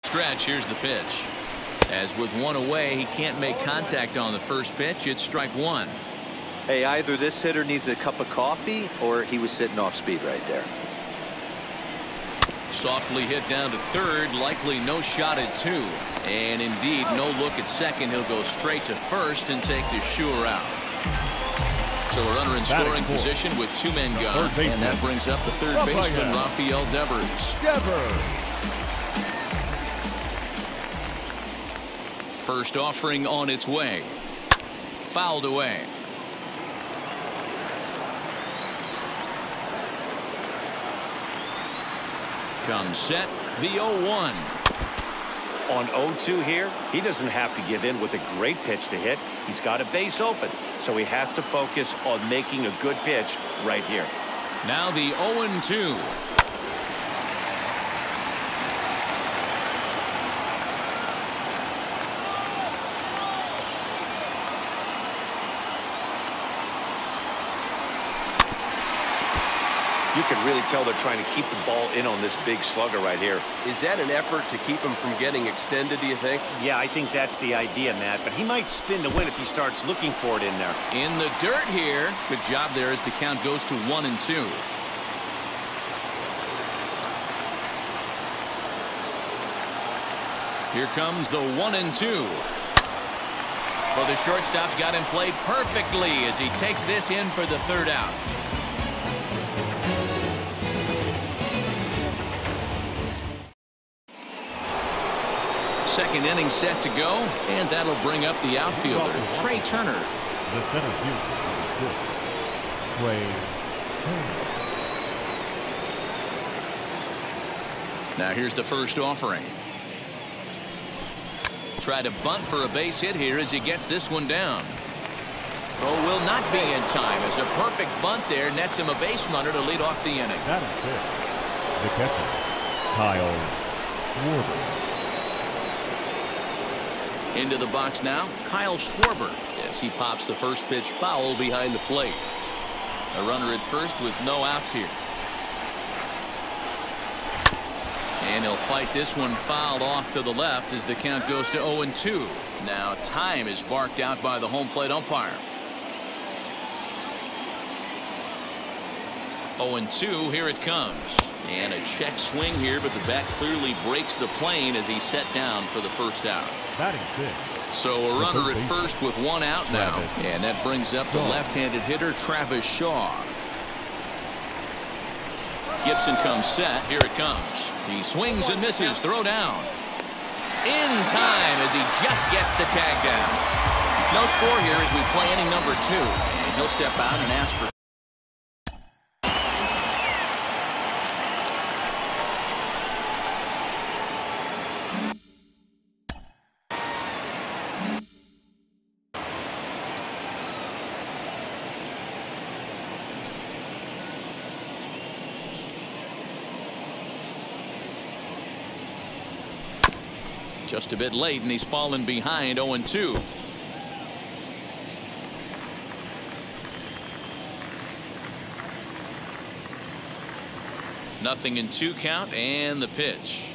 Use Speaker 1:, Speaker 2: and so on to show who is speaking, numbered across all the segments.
Speaker 1: Stretch. Here's the pitch. As with one away, he can't make contact on the first pitch. It's strike one.
Speaker 2: Hey, either this hitter needs a cup of coffee or he was sitting off speed right there.
Speaker 1: Softly hit down to third, likely no shot at two. And indeed, no look at second. He'll go straight to first and take the sure out. So a runner in scoring position with two men gone. And that brings up the third baseman, Rafael Devers. First offering on its way. Fouled away. Comes set, the 0-1.
Speaker 3: On 0-2 here, he doesn't have to give in with a great pitch to hit. He's got a base open, so he has to focus on making a good pitch right here.
Speaker 1: Now the 0-2.
Speaker 3: You can really tell they're trying to keep the ball in on this big slugger right here.
Speaker 4: Is that an effort to keep him from getting extended, do you think?
Speaker 3: Yeah, I think that's the idea, Matt. But he might spin to win if he starts looking for it in there.
Speaker 1: In the dirt here. Good job there as the count goes to 1-2. Here comes the 1-2. Well, the shortstop's got him played perfectly as he takes this in for the third out. Second inning set to go, and that'll bring up the outfielder, Trey Turner.
Speaker 5: The center fielder, Trey Turner.
Speaker 1: Now here's the first offering. Try to bunt for a base hit here as he gets this one down. Throw will not be in time as a perfect bunt there nets him a base runner to lead off the inning.
Speaker 5: That is it. The catcher, Kyle Schwarber.
Speaker 1: Into the box now, Kyle Schwarber, as he pops the first pitch foul behind the plate. A runner at first with no outs here. And he'll fight this one fouled off to the left as the count goes to 0-2. Now time is barked out by the home plate umpire. 0-2, here it comes. And a check swing here, but the bat clearly breaks the plane as he's set down for the first out. So a runner at first with one out now. And that brings up the left-handed hitter, Travis Shaw. Gibson comes set. Here it comes. He swings and misses. Throw down. In time as he just gets the tag down. No score here as we play inning number 2. And he'll step out and ask for. Just a bit late, and he's fallen behind 0-2. Nothing in 2 count, and the pitch.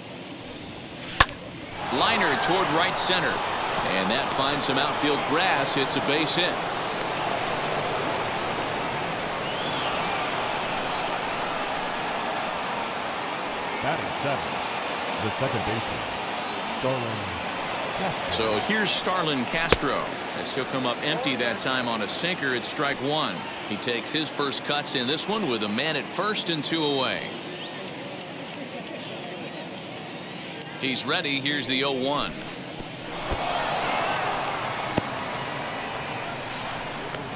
Speaker 1: Liner toward right center. And that finds some outfield grass. It's a base hit.
Speaker 5: Batting 7, the second baseman.
Speaker 1: So here's Starlin Castro as he'll come up empty that time on a sinker at strike 1. He takes his first cuts in this one with a man at first and 2 away. He's ready. Here's the 0-1.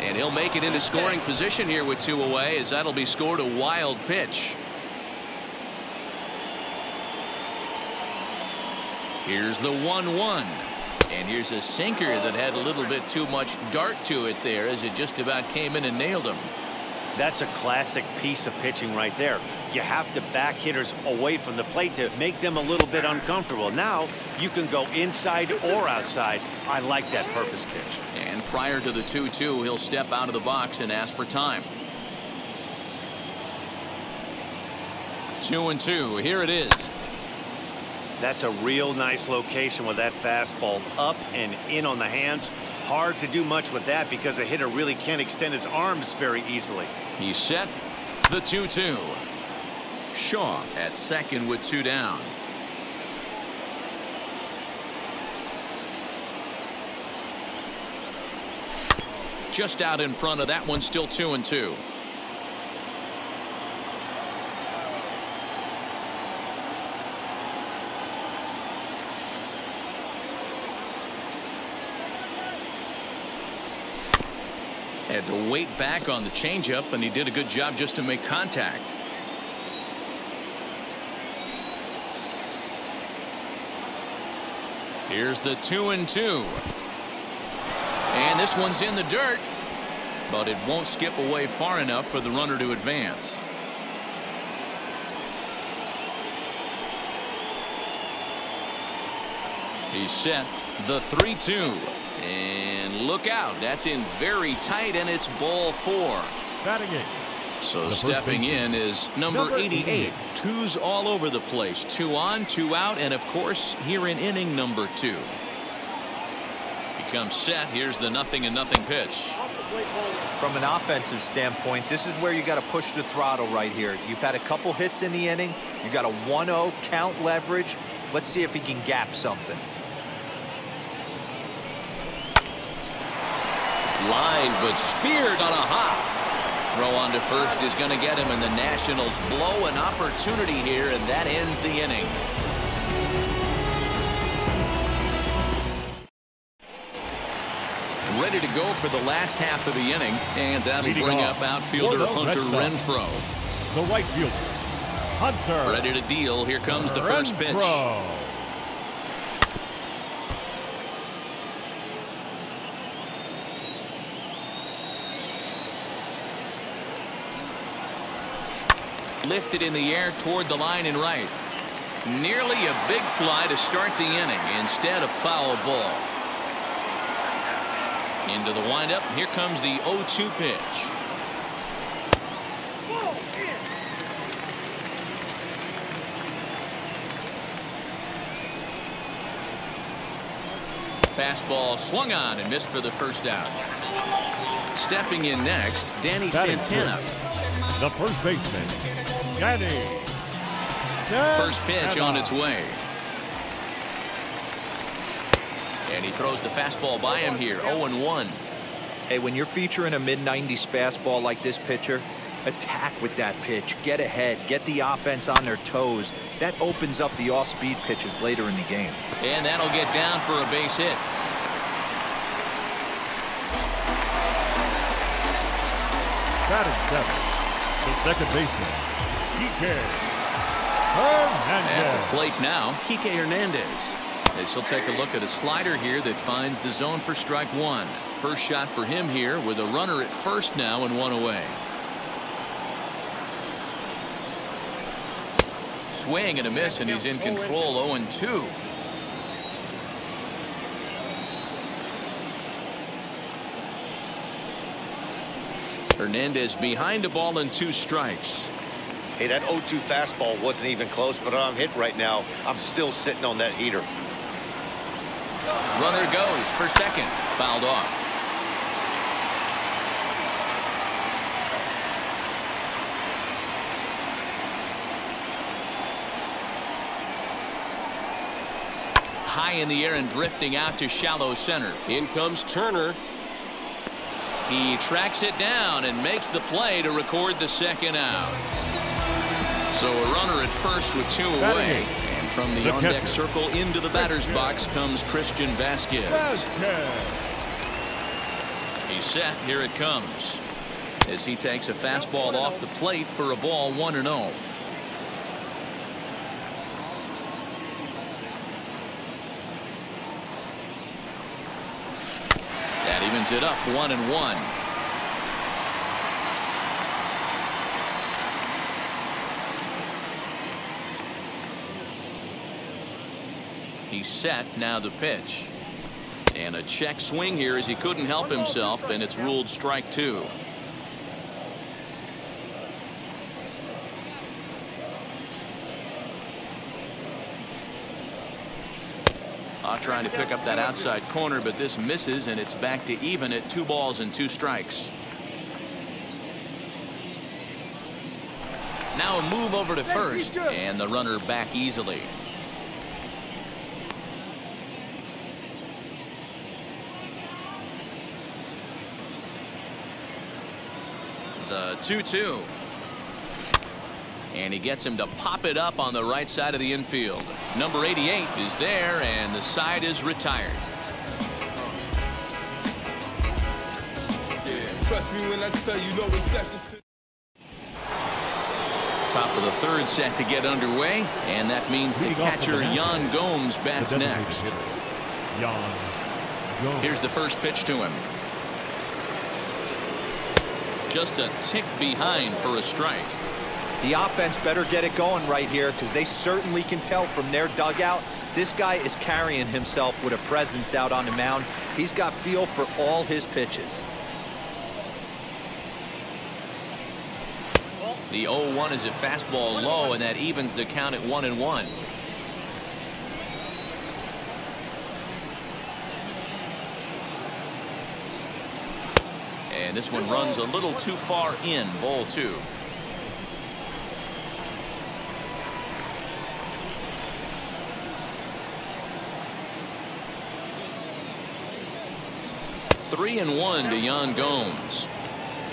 Speaker 1: And he'll make it into scoring position here with 2 away as that'll be scored a wild pitch. Here's the 1-1. And here's a sinker that had a little bit too much dart to it there as it just about came in and nailed him.
Speaker 3: That's a classic piece of pitching right there. You have to back hitters away from the plate to make them a little bit uncomfortable. Now you can go inside or outside. I like that purpose pitch.
Speaker 1: And prior to the 2-2, he'll step out of the box and ask for time. 2-2. Here it is.
Speaker 3: That's a real nice location with that fastball up and in on the hands. Hard to do much with that because a hitter really can't extend his arms very easily.
Speaker 1: He's set. The 2-2. Shaw at second with 2 down. Just out in front of that one, still 2-2. Had to wait back on the changeup, and he did a good job just to make contact. Here's the 2-2. And this one's in the dirt, but it won't skip away far enough for the runner to advance. He's set. The 3-2. And look out. That's in very tight, and it's ball 4.
Speaker 5: Batting it.
Speaker 1: So stepping in is number 88. 2s all over the place. 2 on, 2 out, and of course here in inning number 2. Becomes set. Here's the 0-0 pitch.
Speaker 2: From an offensive standpoint, this is where you got to push the throttle right here. You've had a couple hits in the inning. You got a 1-0 count leverage. Let's see if he can gap something.
Speaker 1: Line, but speared on a hop. Throw on to first is going to get him, and the Nationals blow an opportunity here, and that ends the inning. Ready to go for the last half of the inning, and that'll bring up outfielder Hunter Renfroe.
Speaker 5: The right fielder, Hunter.
Speaker 1: Ready to deal. Here comes the first pitch. Lifted in the air toward the line and right. Nearly a big fly to start the inning. Instead, a foul ball. Into the windup. Here comes the 0-2 pitch. Fastball swung on and missed for the first out. Stepping in next, Danny Santana.
Speaker 5: The first baseman, Danny.
Speaker 1: First pitch on its way. And he throws the fastball by him here, 0-1.
Speaker 2: Hey, when you're featuring a mid-90s fastball like this pitcher, attack with that pitch. Get ahead. Get the offense on their toes. That opens up the off-speed pitches later in the game.
Speaker 1: And that'll get down for a base hit.
Speaker 5: Batting seventh, the second baseman, Kike Hernandez.
Speaker 1: At the plate now, Kike Hernandez. As he'll take a look at a slider here that finds the zone for strike 1. First shot for him here with a runner at first now and 1 away. Swing and a miss, and he's in control. 0-2. Hernandez behind a ball and 2 strikes.
Speaker 3: Hey, that 0-2 fastball wasn't even close, but I'm hit right now. I'm still sitting on that heater.
Speaker 1: Runner goes for second. Fouled off. High in the air and drifting out to shallow center. In comes Turner. He tracks it down and makes the play to record the second out. So a runner at first with 2 away. And from the on-deck circle into the batter's box comes Christian Vasquez. He's set. Here it comes. As he takes a fastball off the plate for a ball 1-0. That evens it up 1-1. He's set. Now the pitch. And a check swing here as he couldn't help himself, and it's ruled strike 2. Trying to pick up that outside corner, but this misses, and it's back to even at 2 balls and 2 strikes. Now a move over to first, and the runner back easily. The 2-2. And he gets him to pop it up on the right side of the infield. Number 88 is there, and the side is retired.
Speaker 6: Yeah, trust me when I tell you, no receptions.
Speaker 1: Top of the 3rd set to get underway, and that means the catcher Jan Gomes bats next. Here's the first pitch to him. Just a tick behind for a strike.
Speaker 2: The offense better get it going right here, because they certainly can tell from their dugout this guy is carrying himself with a presence out on the mound. He's got feel for all his pitches.
Speaker 1: The 0-1 is a fastball low, and that evens the count at 1-1. And this one runs a little too far in, ball 2. Three and 1 to Jan Gomes.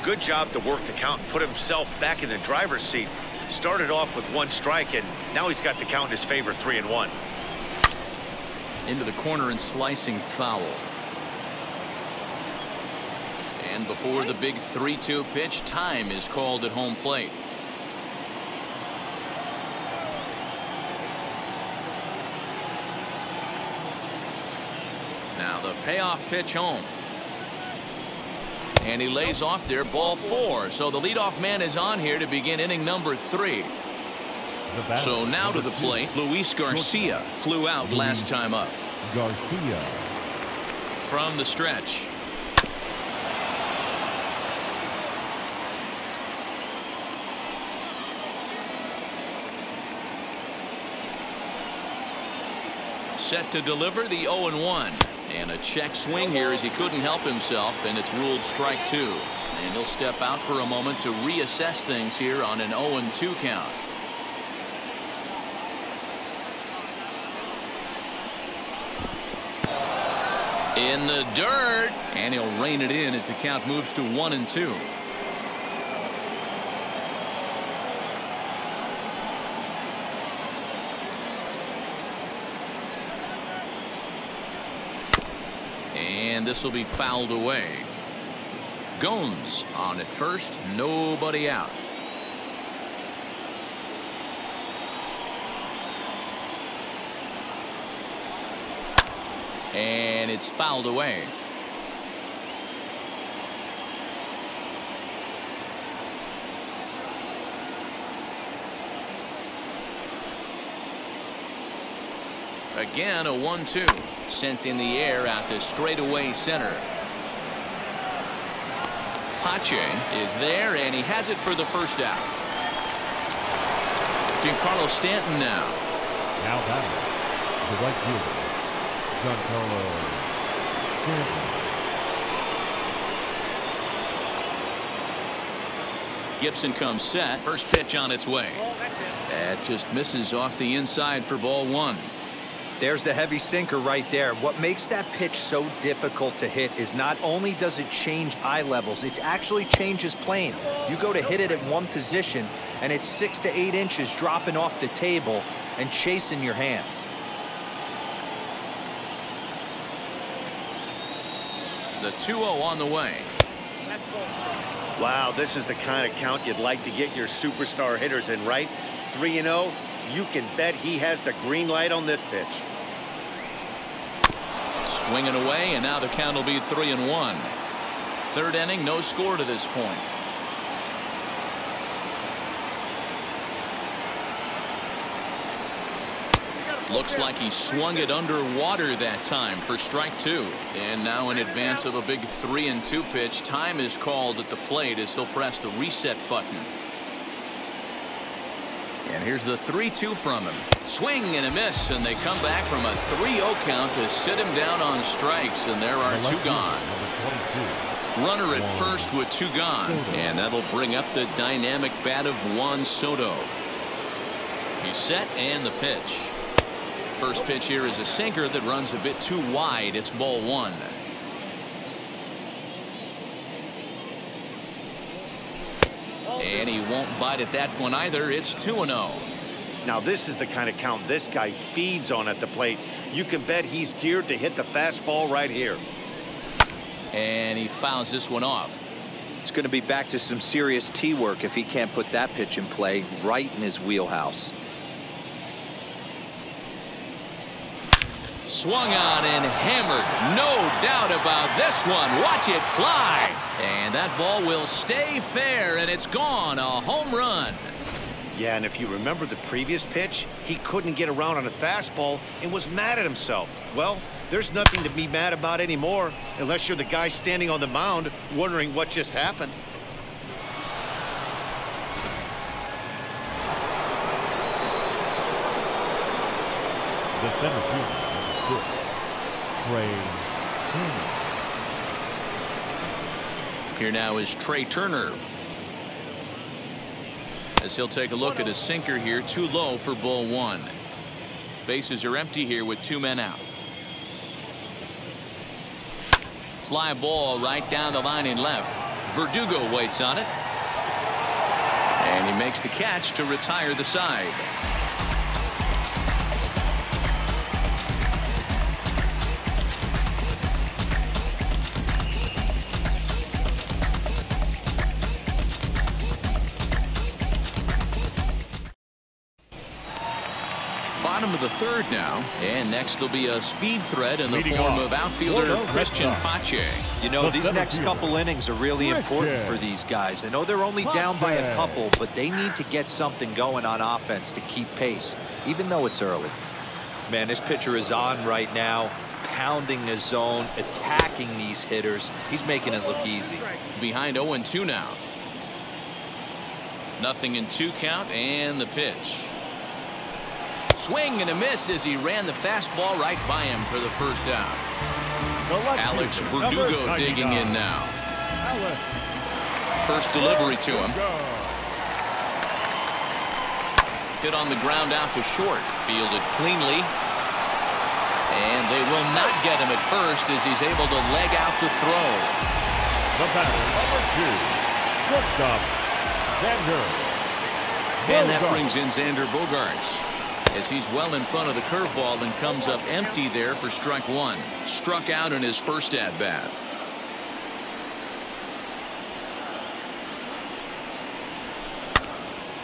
Speaker 3: Good job to work the count and put himself back in the driver's seat. Started off with 1 strike, and now he's got the count in his favor, 3-1.
Speaker 1: Into the corner and slicing foul. And before the big 3-2 pitch, time is called at home plate. Now the payoff pitch home. And he lays off there, ball 4. So the leadoff man is on here to begin inning number 3. So now to the plate, Luis Garcia flew out last time up.
Speaker 5: Garcia.
Speaker 1: From the stretch. Set to deliver the 0-1. And a check swing here as he couldn't help himself, and it's ruled strike 2. And he'll step out for a moment to reassess things here on an 0-2 count. In the dirt, and he'll rein it in as the count moves to 1-2. And this will be fouled away. Gomes on at first, nobody out. And it's fouled away. Again, a 1-2. Sent in the air out to straightaway center. Pache is there, and he has it for the first out. Giancarlo Stanton now.
Speaker 5: Now batting, the right fielder, Giancarlo Stanton.
Speaker 1: Gibson comes set. First pitch on its way. That just misses off the inside for ball 1.
Speaker 2: There's the heavy sinker right there. What makes that pitch so difficult to hit is not only does it change eye levels, it actually changes plane. You go to hit it at one position, and it's 6 to 8 inches dropping off the table and chasing your hands.
Speaker 1: The 2-0 on the way.
Speaker 3: Wow, this is the kind of count you'd like to get your superstar hitters in, right? 3-0. You can bet he has the green light on this pitch.
Speaker 1: Swinging away, and now the count will be 3-1. Third inning, no score to this point. Looks like he swung it underwater that time for strike 2. And now in advance of a big 3-2 pitch, time is called at the plate as he'll press the reset button. And here's the 3-2 from him. Swing and a miss, and they come back from a 3-0 count to sit him down on strikes, and there are 2 gone. Runner at first with 2 gone, and that'll bring up the dynamic bat of Juan Soto. He's set, and the pitch. First pitch here is a sinker that runs a bit too wide. It's ball 1. And he won't bite at that one either. It's 2-0.
Speaker 3: Now this is the kind of count this guy feeds on at the plate. You can bet he's geared to hit the fastball right here.
Speaker 1: And he fouls this one off.
Speaker 2: It's going to be back to some serious tee work if he can't put that pitch in play right in his wheelhouse.
Speaker 1: Swung on and hammered. No doubt about this one. Watch it fly. And that ball will stay fair, and it's gone. A home run.
Speaker 3: Yeah, and if you remember the previous pitch, he couldn't get around on a fastball and was mad at himself. Well, there's nothing to be mad about anymore unless you're the guy standing on the mound wondering what just happened.
Speaker 5: The center fielder, number 6, Trey Turner.
Speaker 1: Here now is Trey Turner. As he'll take a look at a sinker here, too low for ball 1. Bases are empty here with 2 men out. Fly ball right down the line in left. Verdugo waits on it. And he makes the catch to retire the side. Bottom of the 3rd now, and next will be a speed threat in the form of outfielder Christian Pache.
Speaker 2: You know, these next couple innings are really important for these guys. I know they're only down by a couple, but they need to get something going on offense to keep pace, even though it's early. Man, this pitcher is on right now, pounding his zone, attacking these hitters. He's making it look easy.
Speaker 1: Behind 0-2 now. 0-2 count, and the pitch. Swing and a miss as he ran the fastball right by him for the first down. Alex Verdugo digging in now. First delivery to him. Hit on the ground out to short. Fielded cleanly. And they will not get him at first as he's able to leg out the throw.
Speaker 5: The batter, number 2, shortstop, Xander.
Speaker 1: And that brings in Xander Bogaerts, as he's well in front of the curveball and comes up empty there for strike 1. Struck out in his first at bat.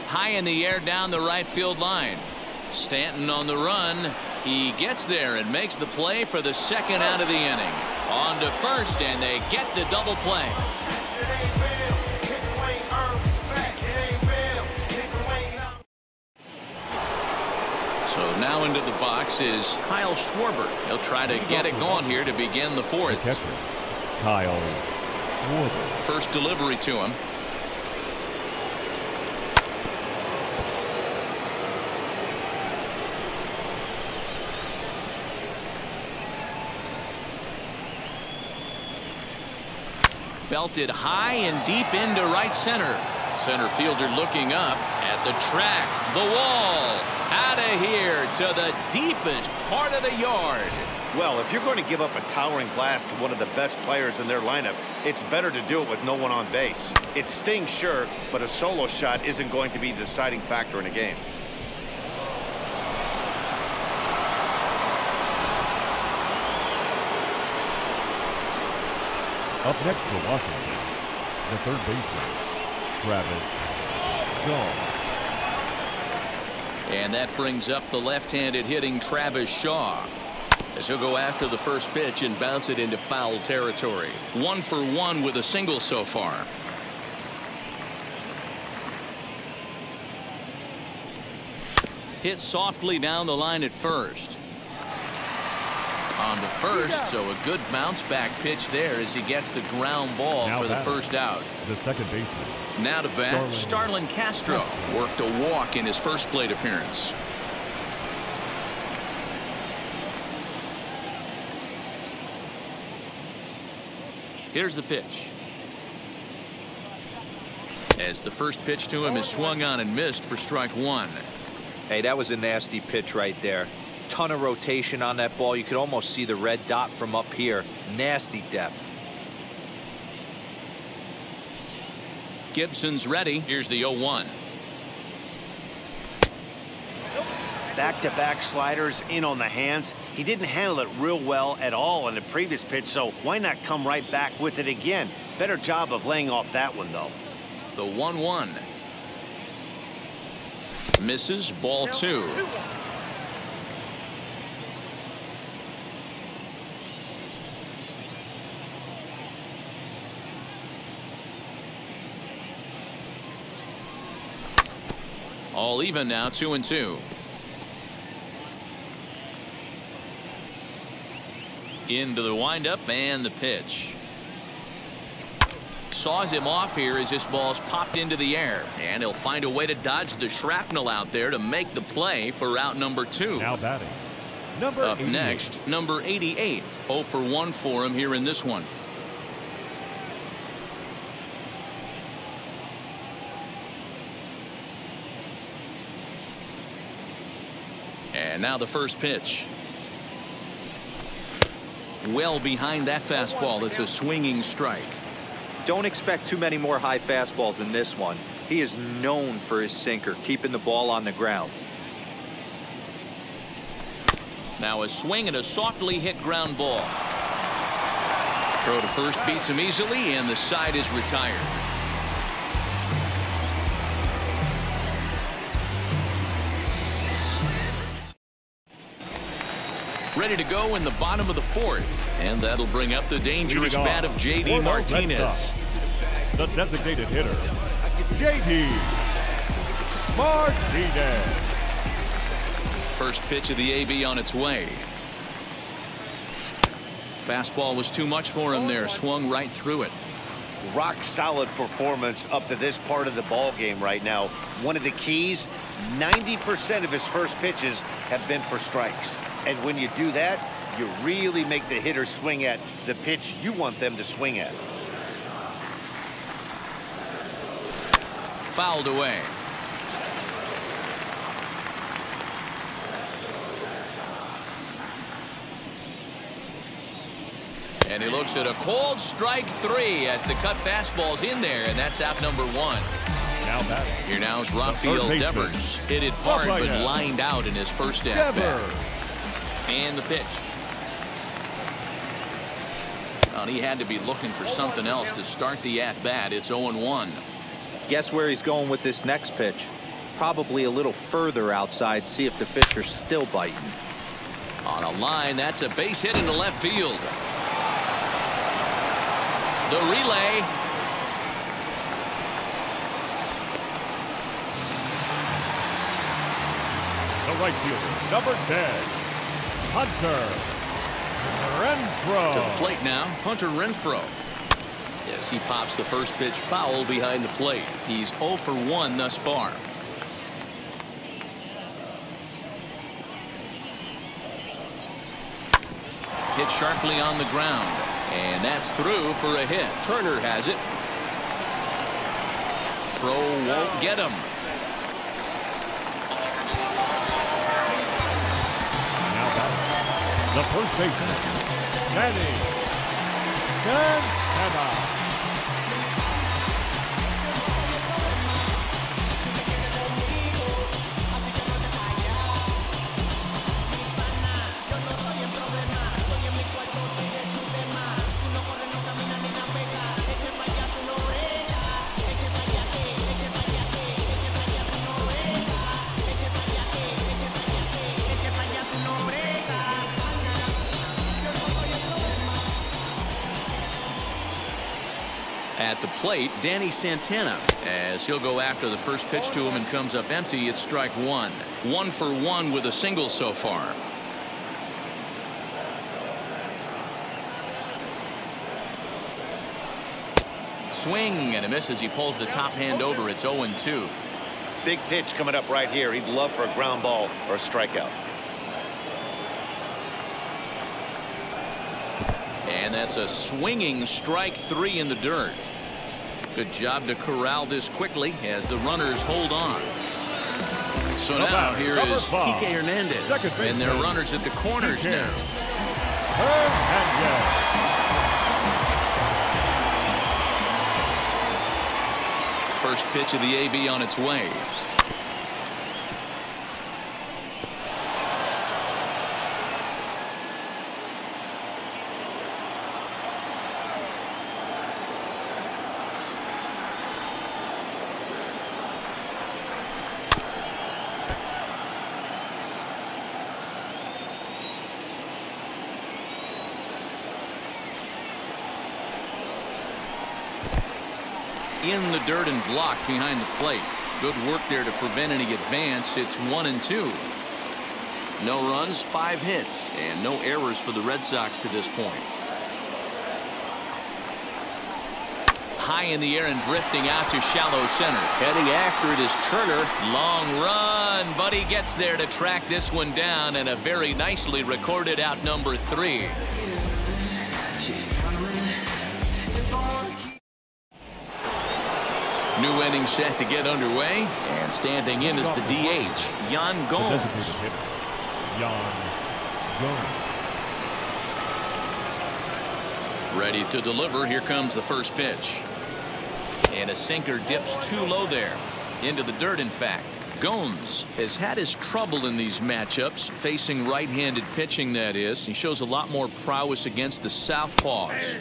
Speaker 1: High in the air down the right field line. Stanton on the run. He gets there and makes the play for the 2nd out of the inning. On to first, and they get the double play. So now into the box is Kyle Schwarber. He'll try to get it going here to begin the 4th.
Speaker 5: The catcher, Kyle Schwarber.
Speaker 1: First delivery to him. Belted high and deep into right center. Center fielder looking up at the track, the wall, out of here to the deepest part of the yard.
Speaker 3: Well, if you're going to give up a towering blast to one of the best players in their lineup, it's better to do it with no one on base. It stings, sure, but a solo shot isn't going to be the deciding factor in a game.
Speaker 5: Up next for Washington, the 3rd baseman, Travis Shaw.
Speaker 1: And that brings up the left-handed hitting Travis Shaw, as he'll go after the first pitch and bounce it into foul territory. 1 for 1 with a single so far. Hit softly down the line at first. on to first, so a good bounce back pitch there as he gets the ground ball
Speaker 5: Now
Speaker 1: for the
Speaker 5: batting,
Speaker 1: first out.
Speaker 5: the second baseman.
Speaker 1: Now to bat, Starlin Castro worked a walk in his first plate appearance. Here's the pitch. As the first pitch to him is swung on and missed for strike one.
Speaker 2: Hey, that was a nasty pitch right there. Ton of rotation on that ball. You could almost see the red dot from up here. Nasty depth.
Speaker 1: Gibson's ready. Here's the 0-1.
Speaker 3: Back-to-back sliders in on the hands. He didn't handle it real well at all on the previous pitch, so why not come right back with it again? Better job of laying off that one, though.
Speaker 1: The 1-1. Misses, ball two. All even now, 2-2. Into the windup and the pitch. Saws him off here as this ball's popped into the air, and he'll find a way to dodge the shrapnel out there to make the play for out number two.
Speaker 5: Now batting, number
Speaker 1: Up
Speaker 5: 88.
Speaker 1: next, number 88. 0 for 1 for him here in this one. And now the first pitch. Well behind that fastball. It's a swinging strike.
Speaker 2: Don't expect too many more high fastballs in this one. He is known for his sinker, keeping the ball on the ground.
Speaker 1: Now a swing and a softly hit ground ball. Throw to first beats him easily, and the side is retired. Ready to go in the bottom of the fourth, and that'll bring up the dangerous bat of J.D. Martinez.
Speaker 5: The designated hitter, J.D. Martinez.
Speaker 1: First pitch of the AB on its way. Fastball was too much for him there. Swung right through it.
Speaker 3: Rock solid performance up to this part of the ball game right now. One of the keys, 90% of his first pitches have been for strikes. And when you do that, you really make the hitter swing at the pitch you want them to swing at.
Speaker 1: Fouled away. And he looks at a cold strike three as the cut fastball's in there, and that's out number one.
Speaker 5: Now batting.
Speaker 1: Here now is Rafael Devers. Hit it hard, but lined out in his first at bat. And the pitch. Well, he had to be looking for something else to start the at bat. It's 0-1.
Speaker 2: Guess where he's going with this next pitch? Probably a little further outside. See if the fish are still biting.
Speaker 1: On a line, that's a base hit into left field. The relay.
Speaker 5: The right fielder, number 10, Hunter Renfroe.
Speaker 1: To the plate now, Hunter Renfroe. Yes, he pops the first pitch foul behind the plate. He's 0 for 1 thus far. Hit sharply on the ground, and that's through for a hit. Turner has it. Throw won't get him.
Speaker 5: Now batting, the first baseman, Manny Santana.
Speaker 1: At the plate, Danny Santana, as he'll go after the first pitch to him and comes up empty. It's strike one. 1 for 1 with a single so far. Swing and a miss as he pulls the top hand over. It's 0-2.
Speaker 3: Big pitch coming up right here. He'd love for a ground ball or a strikeout.
Speaker 1: And that's a swinging strike 3 in the dirt. Good job to corral this quickly as the runners hold on. So now here is Kike Hernandez, and their runners at the corners now. First pitch of the AB on its way. In the dirt and blocked behind the plate. Good work there to prevent any advance. It's 1-2. No runs, 5 hits, and no errors for the Red Sox to this point. High in the air and drifting out to shallow center. Heading after it is Turner. Long run, but he gets there to track this one down, and a very nicely recorded out number 3. New inning set to get underway, and standing in is the DH, Yan Gomes. Ready to deliver. Here comes the first pitch. And a sinker dips too low there. Into the dirt, in fact. Gomes has had his trouble in these matchups, facing right-handed pitching, that is. He shows a lot more prowess against the southpaws.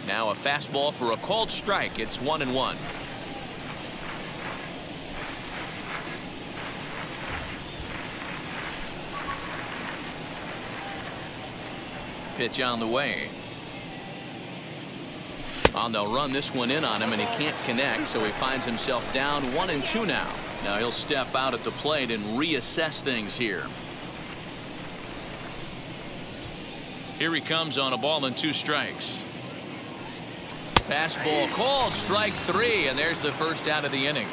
Speaker 1: Now a fastball for a called strike. It's 1-1. Pitch on the way. Oh, they'll run this one in on him, and he can't connect, so he finds himself down 1-2 now. Now he'll step out at the plate and reassess things here. Here he comes on a ball and 2 strikes. Fastball called, strike 3, and there's the first out of the inning.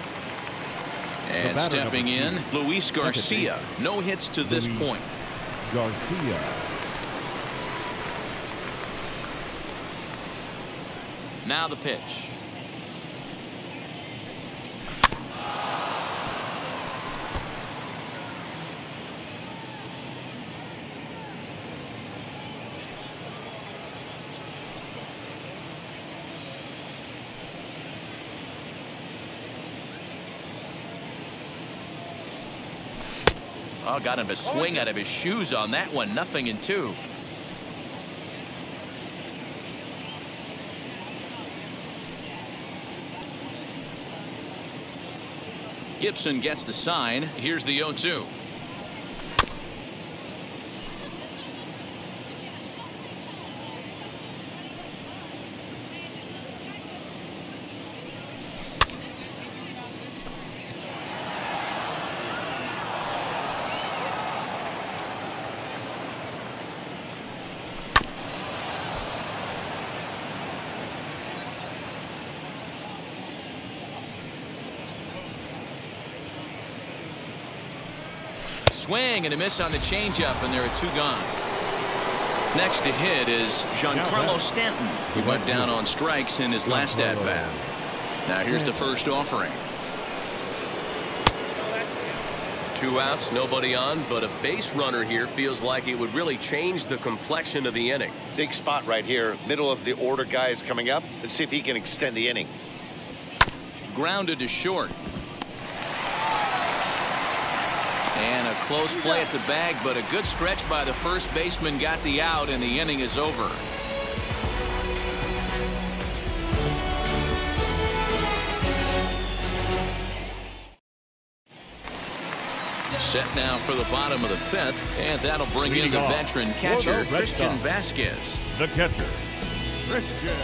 Speaker 1: And stepping in, Luis Garcia. No hits to this point.
Speaker 5: Garcia.
Speaker 1: Now the pitch. Oh, got him to swing out of his shoes on that one. 0-2. Gibson gets the sign. Here's the 0-2. Swing and a miss on the changeup, and there are 2 gone. Next to hit is Giancarlo Stanton. He went down on strikes in his last at-bat. Now here's the first offering.
Speaker 4: 2 outs, nobody on, but a base runner here feels like it would really change the complexion of the inning.
Speaker 3: Big spot right here. Middle of the order guy is coming up. Let's see if he can extend the inning.
Speaker 1: Grounded to short. And a close play at the bag, but a good stretch by the first baseman got the out, and the inning is over. Set now for the bottom of the 5th, and that'll bring in the veteran catcher, Christian Vasquez.
Speaker 5: The catcher, Christian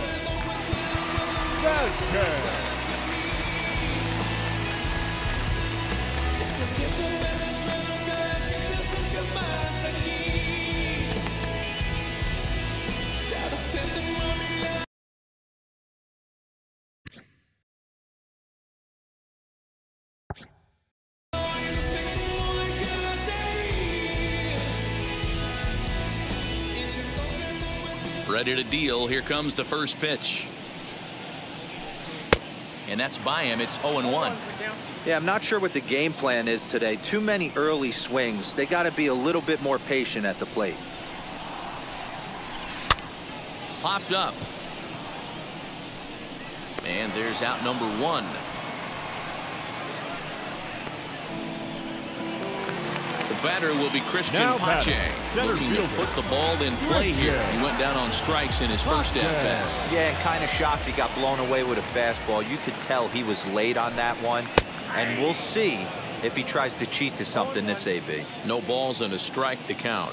Speaker 5: Vasquez.
Speaker 1: Ready to deal. Here comes the first pitch. And that's by him. It's 0-1.
Speaker 2: Yeah, I'm not sure what the game plan is today. Too many early swings. They got to be a little bit more patient at the plate.
Speaker 1: Popped up. And there's out number 1. The batter will be Christian Pache. Looking to put the ball in play here. He went down on strikes in his first at-bat.
Speaker 2: Yeah, and kind of shocked he got blown away with a fastball. You could tell he was late on that one. And we'll see if he tries to cheat to something this AB.
Speaker 1: No balls and a strike to count.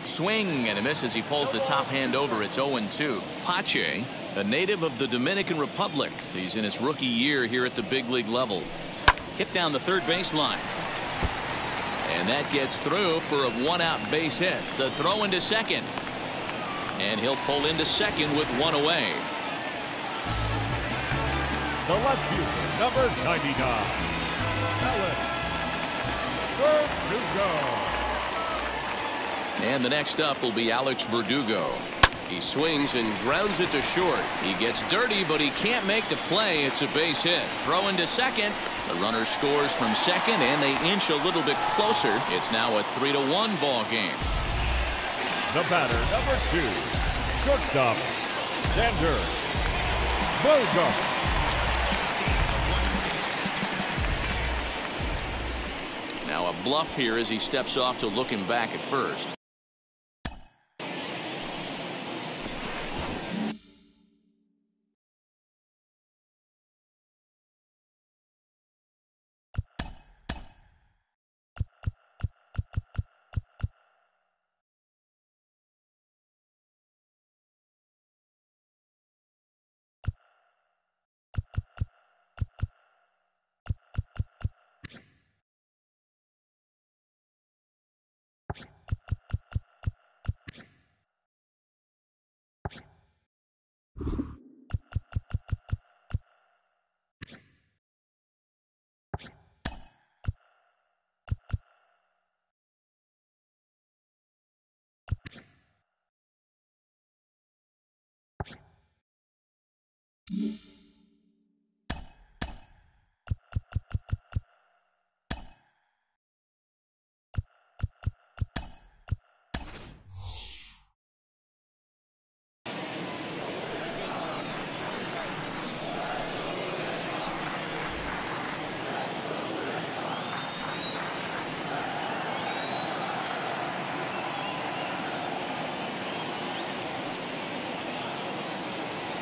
Speaker 1: Swing and a miss as he pulls the top hand over. It's 0-2. Pache, a native of the Dominican Republic. He's in his rookie year here at the big league level. Hit down the third baseline. And that gets through for a 1-out base hit. The throw into second. And he'll pull into second with 1 away.
Speaker 5: The left fielder, number 99, Alex Verdugo.
Speaker 1: And the next up will be Alex Verdugo. He swings and grounds it to short. He gets dirty, but he can't make the play. It's a base hit. Throw into second. The runner scores from second, and they inch a little bit closer. It's now a 3-1 ball game.
Speaker 5: The batter, number 2, shortstop, Xander Bogaerts.
Speaker 1: Now a bluff here as he steps off to look him back at first.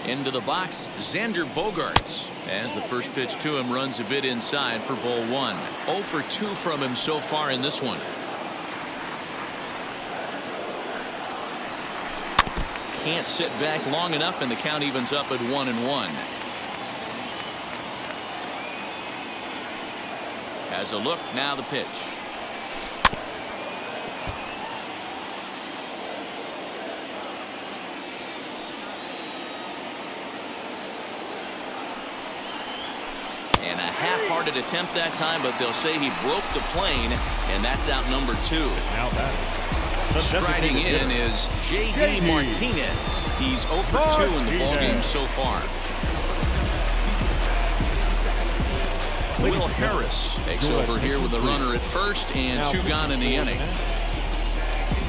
Speaker 1: Into the box, Xander Bogaerts. As the first pitch to him runs a bit inside for ball 1. 0 for 2 from him so far in this one. Can't sit back long enough, and the count evens up at 1-1. Has a look, now the pitch. And a half-hearted attempt that time, but they'll say he broke the plane, and that's out number 2.
Speaker 5: Now that
Speaker 1: striding in is J.D. Martinez. He's 0 for 2 in the ballgame so far. Will Harris takes over here with a runner at first and 2 gone in the inning.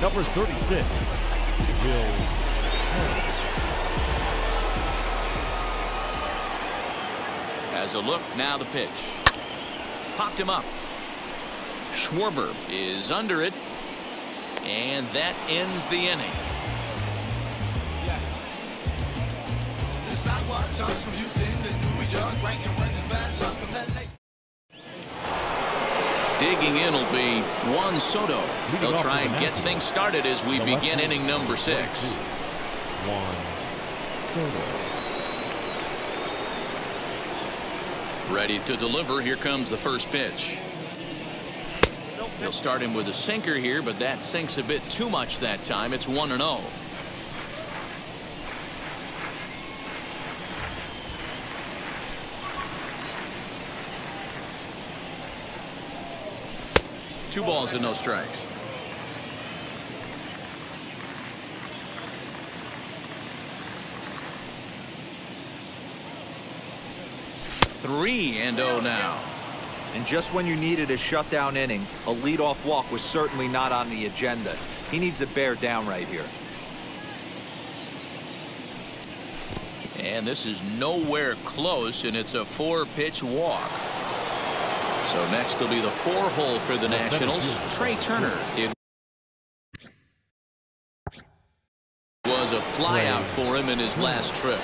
Speaker 5: Number 36, Will Harris.
Speaker 1: Has a look, now the pitch. Popped him up. Schwarber is under it, and that ends the inning. Digging in will be Juan Soto. They'll try and get things started as we begin inning number 6.
Speaker 5: Juan Soto.
Speaker 1: Ready to deliver. Here comes the first pitch. He'll start him with a sinker here, but that sinks a bit too much that time. It's 1-0. Two balls and no strikes. 3-0 now.
Speaker 2: And just when you needed a shutdown inning, a leadoff walk was certainly not on the agenda. He needs to bear down right here.
Speaker 1: And this is nowhere close, and it's a 4-pitch walk. So next will be the 4-hole for the Nationals, Trey Turner. It was a flyout for him in his last trip.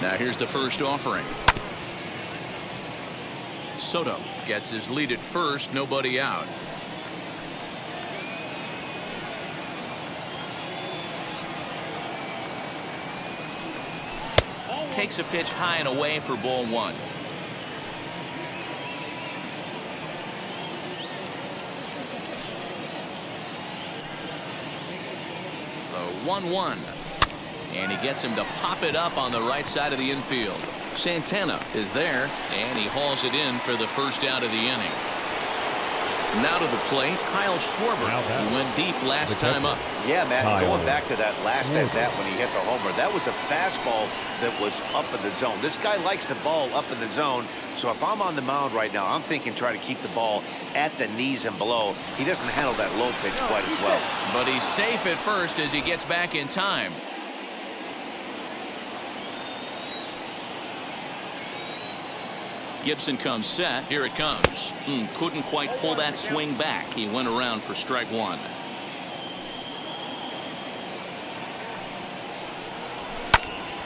Speaker 1: Now here's the first offering. Soto gets his lead at first, nobody out. Takes a pitch high and away for ball 1. The 1-1. And he gets him to pop it up on the right side of the infield. Santana is there, and he hauls it in for the first out of the inning. Now to the plate, Kyle Schwarber. He went deep last time up.
Speaker 3: Yeah, Matt, going back to that last at bat when he hit the homer, that was a fastball that was up in the zone. This guy likes the ball up in the zone, so if I'm on the mound right now, I'm thinking try to keep the ball at the knees and below. He doesn't handle that low pitch quite as well.
Speaker 1: But he's safe at first as he gets back in time. Gibson comes set. Here it comes. Couldn't quite pull that swing back. He went around for strike 1.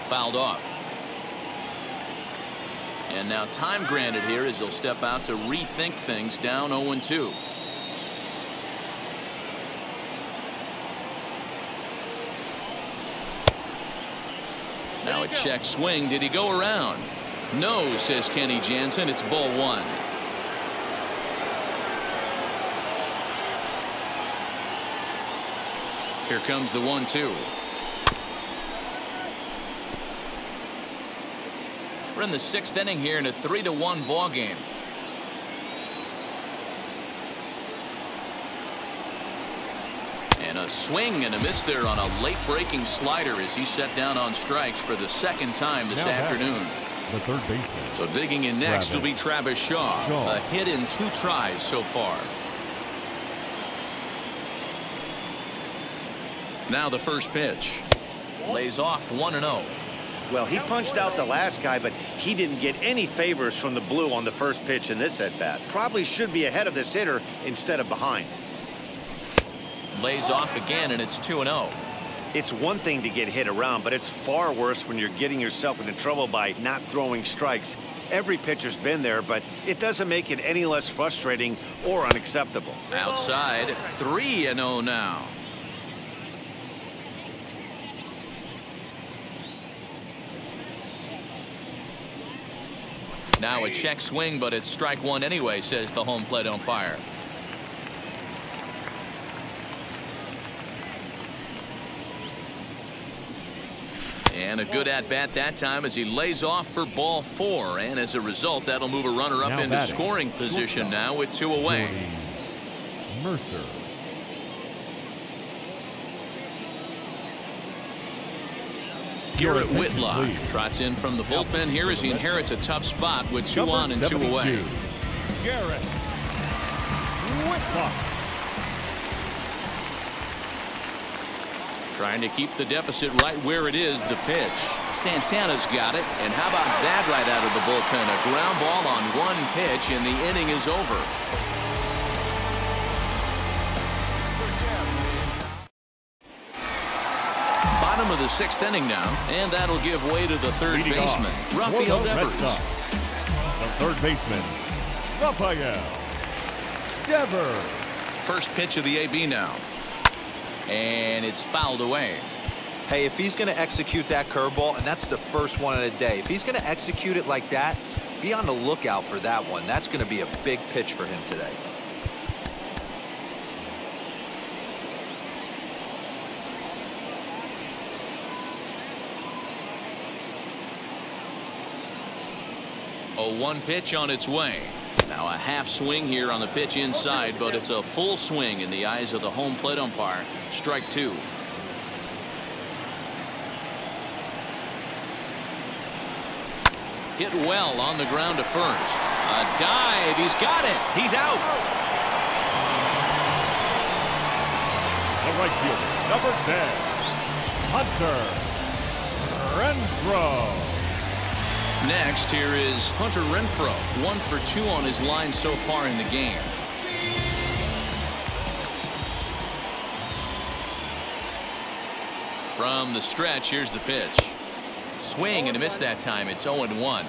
Speaker 1: Fouled off. And now time granted here as he'll step out to rethink things, down 0-2. Now a check swing. Did he go around? No, says Kenny Jansen. It's ball 1. Here comes the 1-2. We're in the 6th inning here in a 3-1 ball game. And a swing and a miss there on a late breaking slider as he set down on strikes for the 2nd time this afternoon.
Speaker 5: The third baseman.
Speaker 1: So digging in next will be Travis Shaw. A hit in 2 tries so far. Now the first pitch. Lays off 1-0.
Speaker 3: Well, he punched out the last guy, but he didn't get any favors from the blue on the first pitch in this at-bat. Probably should be ahead of this hitter instead of behind.
Speaker 1: Lays off again, and it's 2-0.
Speaker 3: It's one thing to get hit around, but it's far worse when you're getting yourself into trouble by not throwing strikes. Every pitcher's been there, but it doesn't make it any less frustrating or unacceptable.
Speaker 1: Outside, 3-0 now. Now a check swing, but it's strike 1 anyway, says the home plate umpire. And a good at-bat that time as he lays off for ball 4. And as a result, that'll move a runner up into scoring position now with 2 away.
Speaker 5: Mercer.
Speaker 1: Garrett Whitlock trots in from the bullpen here as he inherits a tough spot with 2 on and 2 away.
Speaker 5: Garrett Whitlock.
Speaker 1: Trying to keep the deficit right where it is. The pitch. Santana's got it. And how about that right out of the bullpen? A ground ball on 1 pitch, and the inning is over. Bottom of the 6th inning now, and that'll give way to the 3rd baseman, Rafael Devers.
Speaker 5: The 3rd baseman, Rafael Devers.
Speaker 1: First pitch of the AB now. And it's fouled away.
Speaker 2: Hey, if he's going to execute that curveball, and that's the first one of the day, if he's going to execute it like that, be on the lookout for that one. That's going to be a big pitch for him today.
Speaker 1: A 1 pitch on its way. Now a half swing here on the pitch inside, but it's a full swing in the eyes of the home plate umpire. Strike 2. Hit well on the ground to first. A dive. He's got it. He's out.
Speaker 5: The right fielder, number 10, Hunter Renfroe.
Speaker 1: Next, here is Hunter Renfroe. 1 for 2 on his line so far in the game. From the stretch, here's the pitch. Swing and a miss that time. It's 0-1.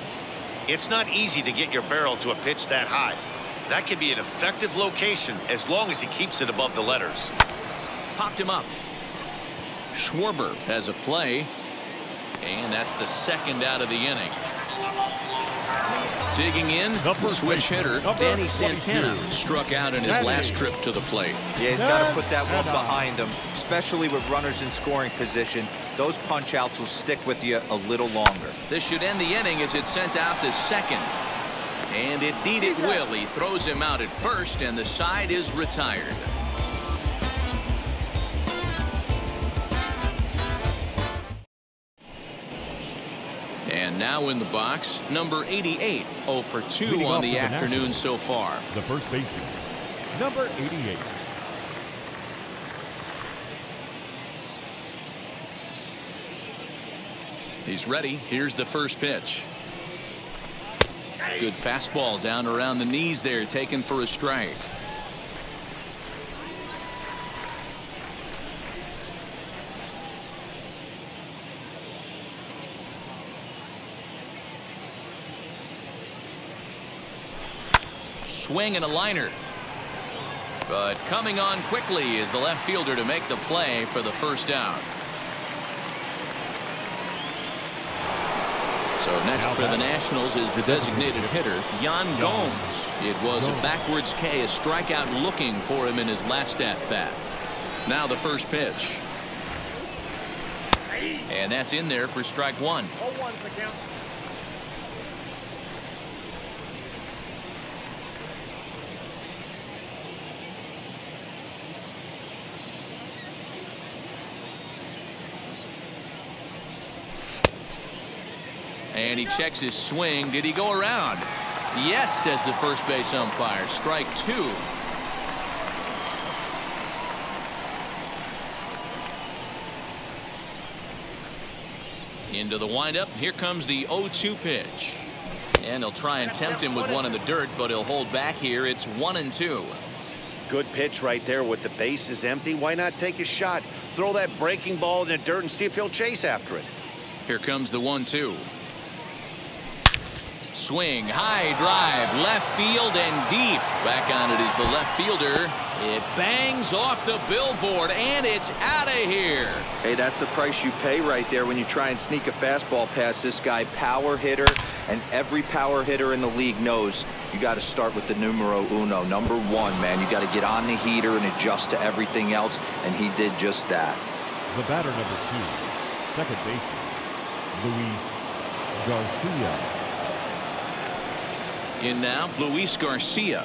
Speaker 3: It's not easy to get your barrel to a pitch that high. That can be an effective location as long as he keeps it above the letters.
Speaker 1: Popped him up. Schwarber has a play. And that's the second out of the inning. Digging in, the switch hitter, Danny Santana, struck out in his last trip to the plate.
Speaker 2: Yeah, he's got to put that one behind him, especially with runners in scoring position. Those punch-outs will stick with you a little longer.
Speaker 1: This should end the inning as it's sent out to second. And indeed it will. He throws him out at first, and the side is retired. And now in the box, number 88, 0 for 2 on the afternoon so far.
Speaker 5: The first baseman, number 88.
Speaker 1: He's ready. Here's the first pitch. Good fastball down around the knees there, taken for a strike. Swing and a liner. But coming on quickly is the left fielder to make the play for the first out. So next for the Nationals is the designated hitter, Yan Gomes. It was a backwards K, a strikeout looking for him in his last at-bat. Now the first pitch. And that's in there for strike one. And he checks his swing. Did he go around? Yes, says the first base umpire. Strike two. Into the windup. Here comes the 0-2 pitch. And he'll try and tempt him with one in the dirt, but he'll hold back here. It's 1-2.
Speaker 3: Good pitch right there with the bases empty. Why not take a shot? Throw that breaking ball in the dirt and see if he'll chase after it.
Speaker 1: Here comes the 1-2. Swing, high drive, left field and deep. Back on it is the left fielder. It bangs off the billboard and it's out of here.
Speaker 2: Hey, that's the price you pay right there when you try and sneak a fastball past this guy. Power hitter, and every power hitter in the league knows you got to start with the numero uno, number one, man. You got to get on the heater and adjust to everything else, and he did just that.
Speaker 5: The batter, number 2, second baseman, Luis Garcia.
Speaker 1: In now, Luis Garcia.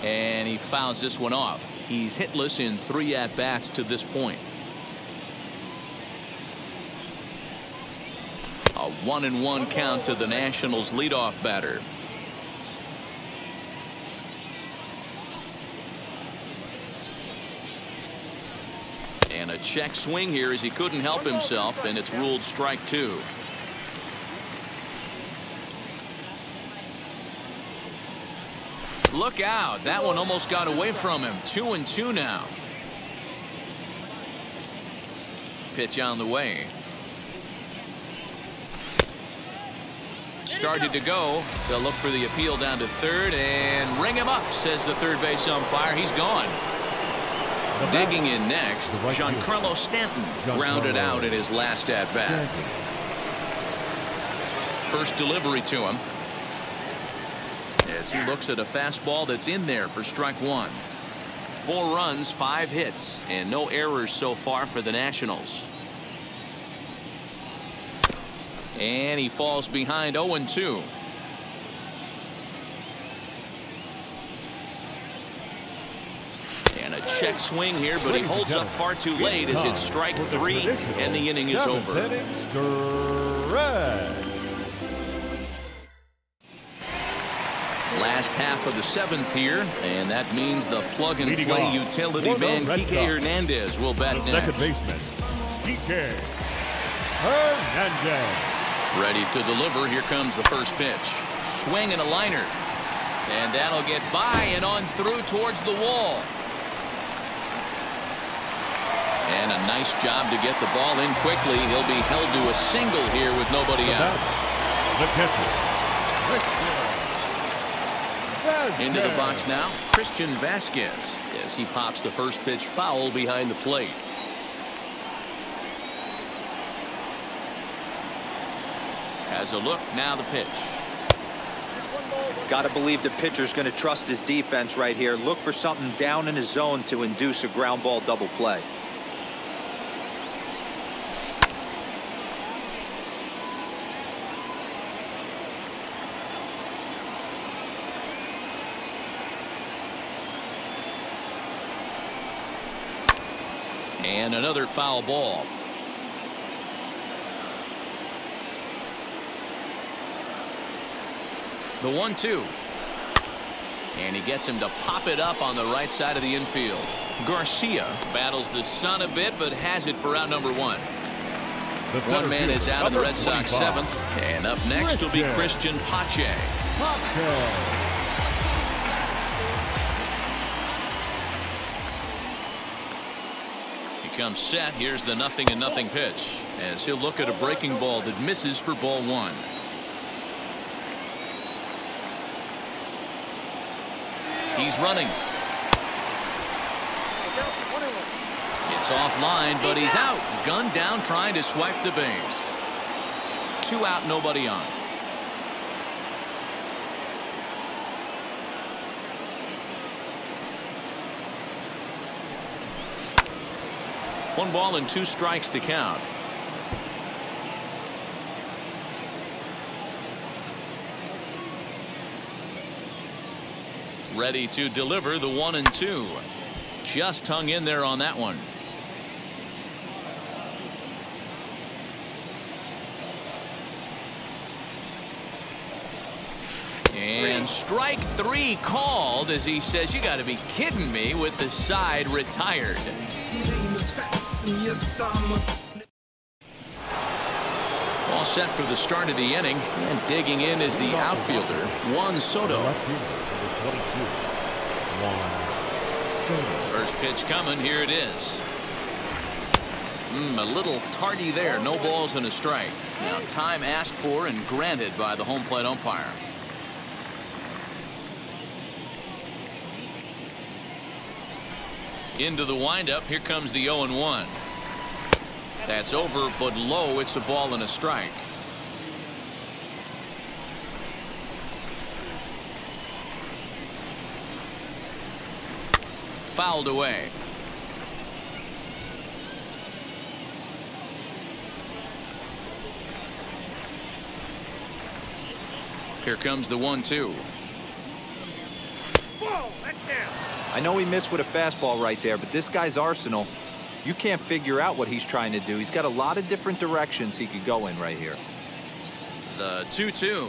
Speaker 1: And he fouls this one off. He's hitless in 3 at-bats to this point. A 1-1 count to the Nationals leadoff batter. And a check swing here as he couldn't help himself, and it's ruled strike two. Look out. That one almost got away from him. 2-2 now. Pitch on the way. Started to go. They'll look for the appeal down to third and ring him up, says the third base umpire. He's gone. Digging in next, Giancarlo Stanton grounded out in his last at-bat. First delivery to him. As he looks at a fastball that's in there for strike one. 4 runs, 5 hits, and no errors so far for the Nationals. And he falls behind 0-2. And a check swing here, but he holds up far too late as it's strike 3, and the inning is over. Last half of the 7th here, and that means the plug-and-play utility man Kike Hernandez will bat next.
Speaker 5: Second baseman, Kike Hernandez.
Speaker 1: Ready to deliver. Here comes the first pitch. Swing and a liner. And that'll get by and on through towards the wall. And a nice job to get the ball in quickly. He'll be held to a single here with nobody out.
Speaker 5: The catcher.
Speaker 1: Into the box now, Christian Vasquez, as he pops the first pitch foul behind the plate. Has a look, now the pitch.
Speaker 2: Got to believe the pitcher's going to trust his defense right here. Look for something down in his zone to induce a ground ball double play.
Speaker 1: And another foul ball. The 1-2. And he gets him to pop it up on the right side of the infield. Garcia battles the sun a bit, but has it for out number 1. One man is out in the Red Sox 7th. And up next will be Christian Pache. Comes set. Here's the 0-0 pitch as he'll look at a breaking ball that misses for ball 1. He's running. It's offline, but he's out. Gunned down trying to swipe the base. 2 out, nobody on. One ball and 2 strikes to count. Ready to deliver the 1-2. Just hung in there on that one. And strike 3 called as he says, you got to be kidding me, with the side retired. All set for the start of the inning, and digging in is the outfielder, Juan Soto. First pitch coming, here it is. A little tardy there, no balls and a strike. Now time asked for and granted by the home plate umpire. Into the windup, here comes the 0-1. That's over, but low. It's a ball and a strike. Fouled away. Here comes the 1-2.
Speaker 2: I know he missed with a fastball right there, but this guy's arsenal, you can't figure out what he's trying to do. He's got a lot of different directions he could go in right here.
Speaker 1: The 2-2.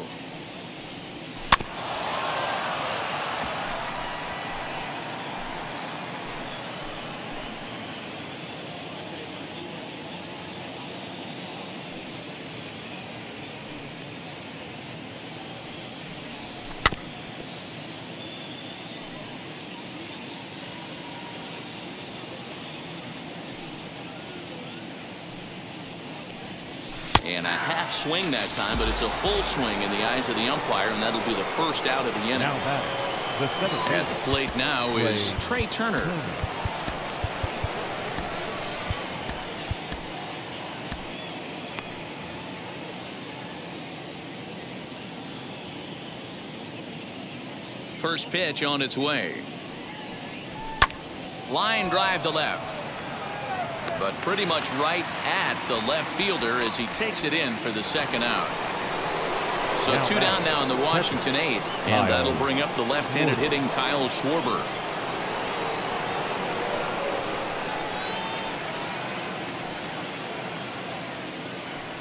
Speaker 1: And a half swing that time, but it's a full swing in the eyes of the umpire, and that'll be the first out of the inning.
Speaker 5: Now back, the seventh.
Speaker 1: At the plate now is Trey Turner. First pitch on its way. Line drive to left. But pretty much right at the left fielder as he takes it in for the second out. So now 2 down now in the Washington 8th, and that'll bring up the left-handed hitting Kyle Schwarber.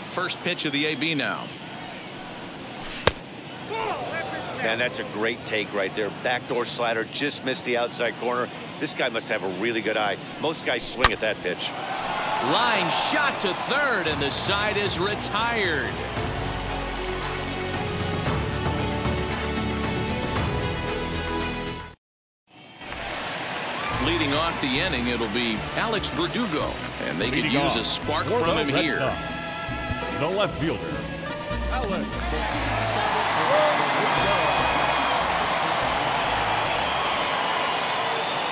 Speaker 1: First pitch of the AB now.
Speaker 3: Man, that's a great take right there. Backdoor slider, just missed the outside corner. This guy must have a really good eye. Most guys swing at that pitch.
Speaker 1: Line shot to third, and the side is retired. Leading off the inning, it'll be Alex Verdugo, and they could use a spark from him here.
Speaker 5: The left fielder, Alex.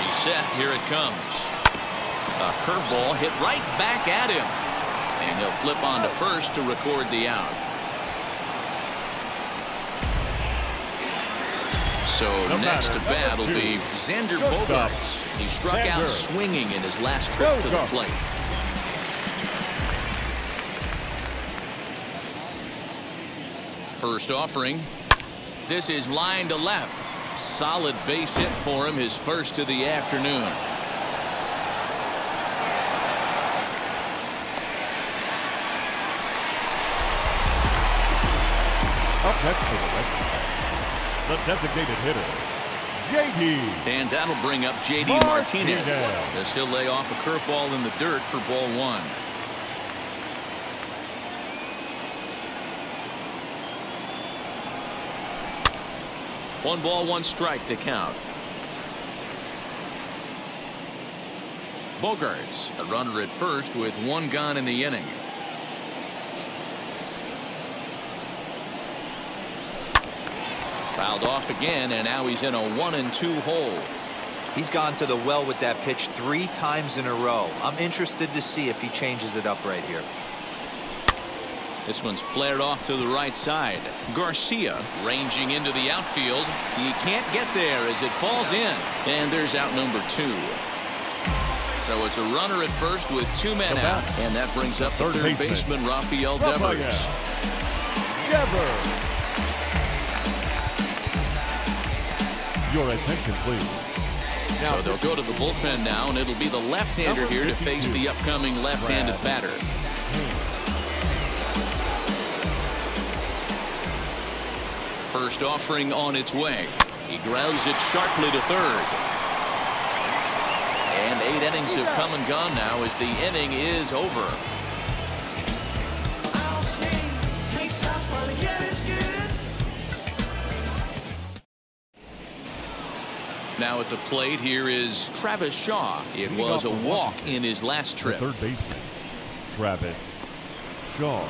Speaker 1: He's set. Here it comes. A curveball hit right back at him, and he'll flip on to first to record the out. So next to bat will be Xander Bogaerts. He struck out swinging in his last trip to the plate. First offering. This is line to left. Solid base hit for him, his first of the afternoon.
Speaker 5: Up next to the left, the designated hitter, J.D.
Speaker 1: And that'll bring up J.D. Martinez. As he'll lay off a curveball in the dirt for ball one. One ball, one strike to count. Bogaerts, a runner at first with one gone in the inning. Fouled off again, and now he's in a 1-2 hole.
Speaker 2: He's gone to the well with that pitch 3 times in a row. I'm interested to see if he changes it up right here.
Speaker 1: This one's flared off to the right side. Garcia ranging into the outfield. He can't get there as it falls in. And there's out number 2. So it's a runner at first with 2 men out. And that brings up the third baseman, Rafael Devers.
Speaker 5: Your attention, please.
Speaker 1: So they'll go to the bullpen now, and it'll be the left-hander here to face the upcoming left-handed batter. First offering on its way. He grounds it sharply to third. And 8 innings have come and gone now as the inning is over. Now at the plate, here is Travis Shaw. It was a walk in his last trip.
Speaker 5: Third baseman, Travis Shaw.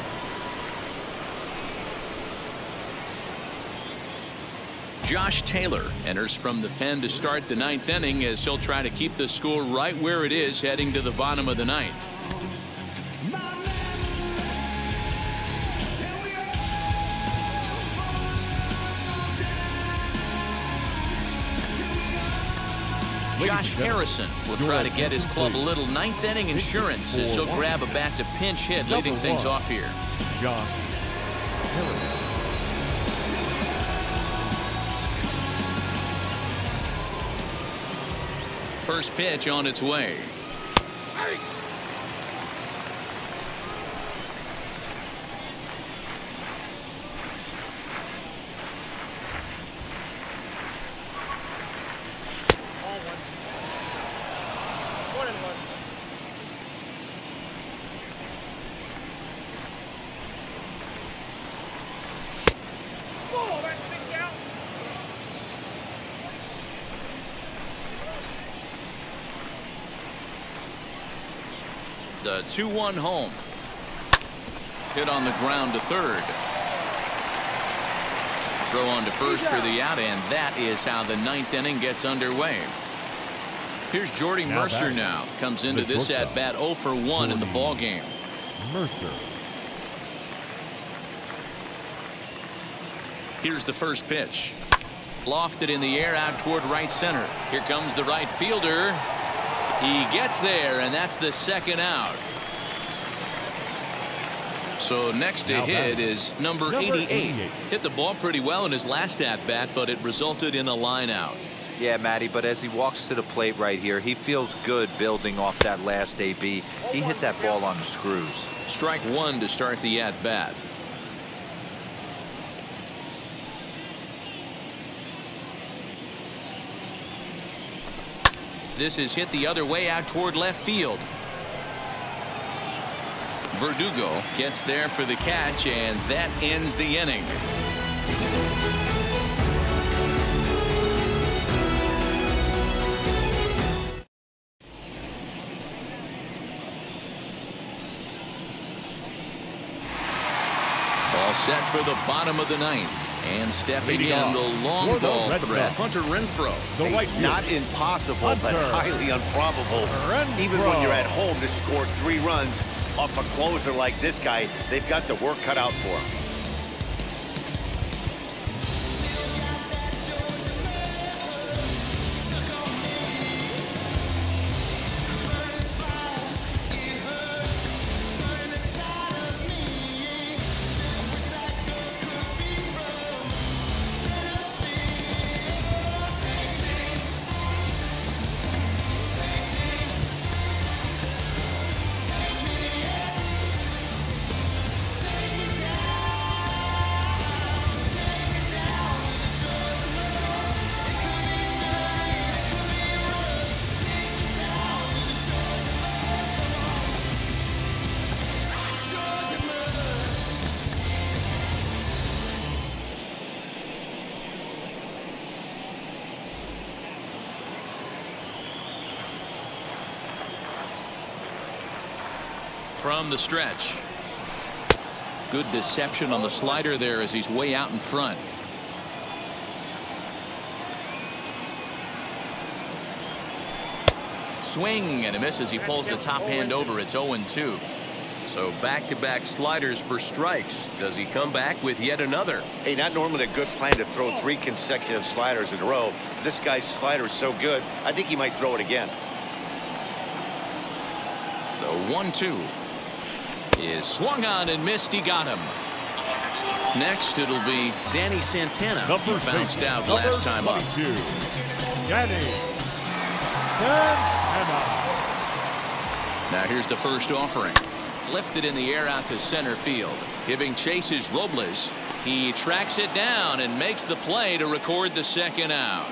Speaker 1: Josh Taylor enters from the pen to start the 9th inning as he'll try to keep the score right where it is heading to the bottom of the 9th. Josh Harrison will try to get his club a little 9th inning insurance as he'll grab a bat to pinch hit, leading things off here.
Speaker 5: Josh Harrison.
Speaker 1: First pitch on its way. The 2-1 home. Hit on the ground to third. Throw on to first for the out, and that is how the 9th inning gets underway. Here's Jordy Mercer now. Comes into this at bat 0 for 1 in the ball game.
Speaker 5: Mercer.
Speaker 1: Here's the first pitch. Lofted in the air out toward right center. Here comes the right fielder. He gets there, and that's the second out. So next to hit is number 88. Hit the ball pretty well in his last at-bat, but it resulted in a line out.
Speaker 2: Yeah, Matty, but as he walks to the plate right here, he feels good building off that last AB. He hit that ball on the screws.
Speaker 1: Strike 1 to start the at-bat. This is hit the other way out toward left field. Verdugo gets there for the catch, and that ends the inning. All set for the bottom of the ninth. And stepping in the long ball threat, Hunter Renfroe.
Speaker 3: Not impossible, but highly improbable. Even when you're at home to score 3 runs off a closer like this guy, they've got the work cut out for him.
Speaker 1: From the stretch. Good deception on the slider there as he's way out in front. Swing and a miss as he pulls the top hand over. It's 0-2.
Speaker 4: So back-to-back sliders for strikes. Does he come back with yet another?
Speaker 3: Hey, not normally a good plan to throw 3 consecutive sliders in a row. This guy's slider is so good, I think he might throw it again.
Speaker 1: The 1-2 is swung on and missed. He got him. Next, it'll be Danny Santana. He bounced out last time up.
Speaker 5: Danny Santana.
Speaker 1: Now here's the first offering. Lifted in the air out to center field. Giving chase is Robles. He tracks it down and makes the play to record the second out.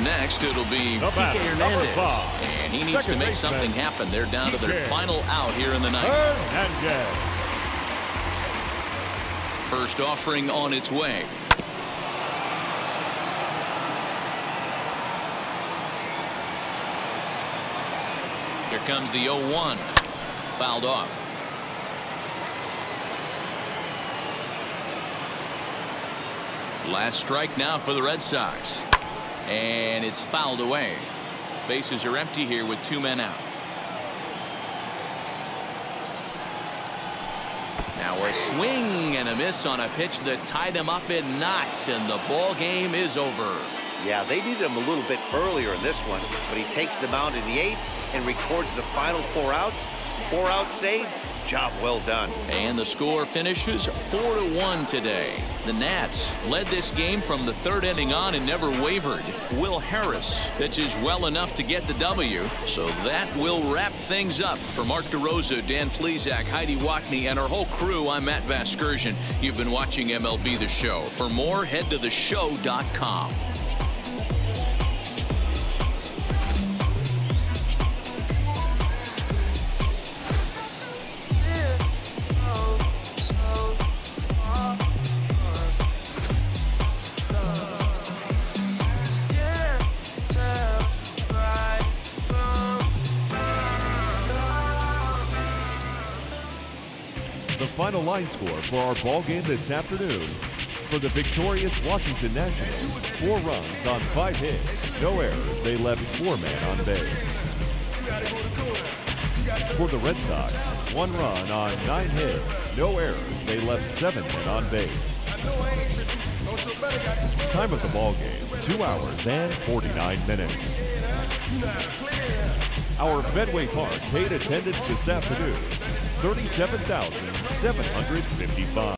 Speaker 1: Next, it'll be Kike Hernandez. And he needs to make something happen. They're down to their final out here in the ninth. First offering on its way. Here comes the 0-1. Fouled off. Last strike now for the Red Sox. And it's fouled away. Bases are empty here with 2 men out. Now a swing and a miss on a pitch that tied him up in knots, and the ball game is over.
Speaker 3: Yeah, they needed him a little bit earlier in this one, but he takes the mound in the 8th and records the final 4 outs. 4 outs saved. Job well done.
Speaker 1: And the score finishes 4-1 today. The Nats led this game from the 3rd inning on and never wavered. Will Harris pitches well enough to get the W. So that will wrap things up. For Mark DeRosa, Dan Plesac, Heidi Watney, and our whole crew, I'm Matt Vasgersian. You've been watching MLB The Show. For more, head to theshow.com.
Speaker 5: The final line score for our ball game this afternoon. For the victorious Washington Nationals, 4 runs on 5 hits, no errors. They left 4 men on base. For the Red Sox, 1 run on 9 hits, no errors. They left 7 men on base. Time of the ball game, 2 hours and 49 minutes. Our Fenway Park paid attendance this afternoon, 37,755.